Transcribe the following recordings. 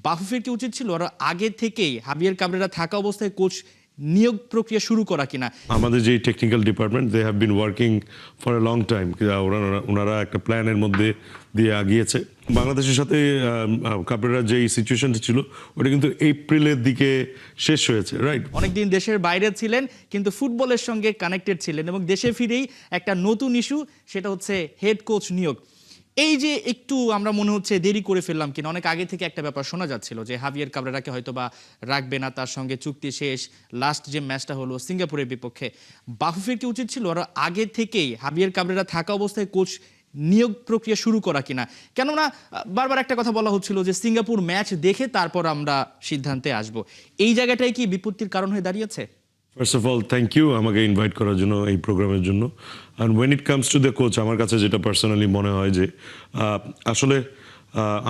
বাফুফের কি উচিত ছিল আর আগে থেকেই হাবিয়ার কাবরেরা থাকা অবস্থায় কোচ নিয়োগ প্রক্রিয়া শুরু করা কিনা? আমাদের যে technical department they have been working for a long time. ওনারা একটা প্ল্যানের মধ্যে দিয়ে আগিয়েছে। বাংলাদেশের সাথে কাবরেরা যে সিচুয়েশনটা ছিল ওটা কিন্তু এপ্রিলের দিকে শেষ হয়েছে, রাইট? অনেকদিন দেশের বাইরে ছিলেন কিন্তু ফুটবলের সঙ্গে কানেক্টেড ছিলেন এবং দেশে ফিরেই একটা নতুন ইস্যু, সেটা হচ্ছে হেড কোচ নিয়োগ। এই যে একটু আমরা মনে হচ্ছে দেরি করে ফেললাম কিনা, অনেক আগে থেকে একটা ব্যাপার শোনা যাচ্ছিল যে হাবিয়ার কাবরেরাকে হয়তো বা রাখবে না, তার সঙ্গে চুক্তি শেষ। লাস্ট যে ম্যাচটা হলো সিঙ্গাপুরের বিপক্ষে, বাফুফের কি উচিত ছিল আর আগে থেকেই হাবিয়ার কাবরেরা থাকা অবস্থায় কোচ নিয়োগ প্রক্রিয়া শুরু করা কিনা? কেননা বারবার একটা কথা বলা হচ্ছিল যে সিঙ্গাপুর ম্যাচ দেখে তারপর আমরা সিদ্ধান্তে আসব। এই জায়গাটাই কি বিপত্তির কারণ হয়ে দাঁড়িয়েছে? First of all thank you আমাকে ইনভাইট করার জন্য এই প্রোগ্রামের জন্য। And when it comes to the coach, আমার কাছে যেটা পার্সোনালি মনে হয় যে আসলে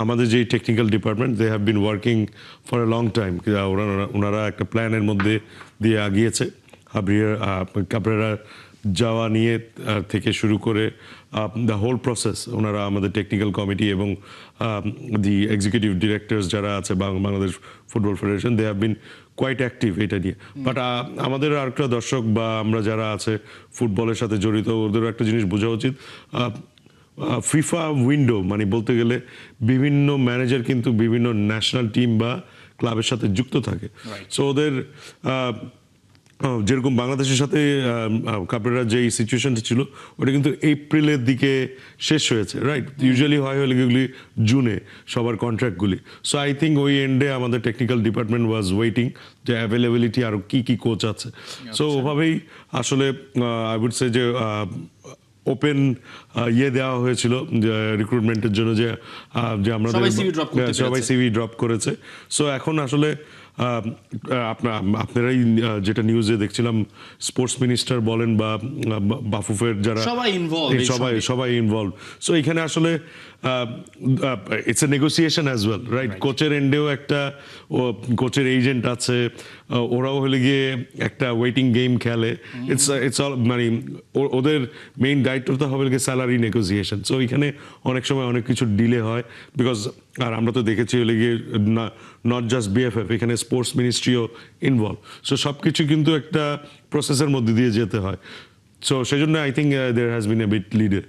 আমাদের যে technical department they have been working for a long time. ওনারা একটা প্ল্যানের মধ্যে দিয়ে আগিয়েছে। কাবরেরা যাওয়া নিয়ে থেকে শুরু করে দ্য হোল প্রসেস ওনারা আমাদের টেকনিক্যাল কমিটি এবং দি এক্সিকিউটিভ ডিরেক্টরস যারা আছে Bangladesh football federation, they have been quite active এটা নিয়ে। বাট আমাদের আরেকটা দর্শক বা আমরা যারা আছে ফুটবলের সাথে জড়িত, ওদেরও একটা জিনিস বোঝা উচিত। ফিফা উইন্ডো মানে বলতে গেলে বিভিন্ন ম্যানেজার কিন্তু বিভিন্ন ন্যাশনাল টিম বা ক্লাবের সাথে যুক্ত থাকে। সো ওদের যেরকম বাংলাদেশের সাথে কাবরেরা যে সিচুয়েশনটা ছিল ওটা কিন্তু এপ্রিলের দিকে শেষ হয়েছে, রাইট? ইউজুয়ালি হয় হলে এগুলি জুনে সবার কন্ট্রাক্টগুলি। সো আই থিঙ্ক ওই এন্ডে আমাদের টেকনিক্যাল ডিপার্টমেন্ট ওয়াজ ওয়েটিং যে অ্যাভেলেবিলিটি আরও কী কোচ আছে। সো ওভাবেই আসলে আই উড সে যে ওপেন দেওয়া হয়েছিল রিক্রুটমেন্টের জন্য যে আমরা সবাই সিভি ড্রপ করেছে। সো এখন আসলে আপনারাই যেটা নিউজে দেখছিলাম, স্পোর্টস মিনিস্টার বলেন বা বাফুফের যারা সবাই ইনভলভ। সো এখানে আসলে it's a negotiation as well, right? কোচের এন্ডেও একটা কোচের এজেন্ট আছে, ওরাও হলে গিয়ে একটা ওয়েটিং গেম খেলে। ইটস অল মানে ওদের মেইন দায়িত্বটা হবে গিয়ে স্যালারি নেগোসিয়েশন। সো এখানে অনেক সময় অনেক কিছু ডিলে হয় বিকজ, আর আমরা তো দেখেছি হলে গিয়ে নট জাস্ট বিএফএফ, এখানে স্পোর্টস মিনিস্ট্রিও ইনভলভ। সো সব কিছু কিন্তু একটা প্রসেসের মধ্যে দিয়ে যেতে হয়। সো সেই জন্য I think there has been a bit লিডে।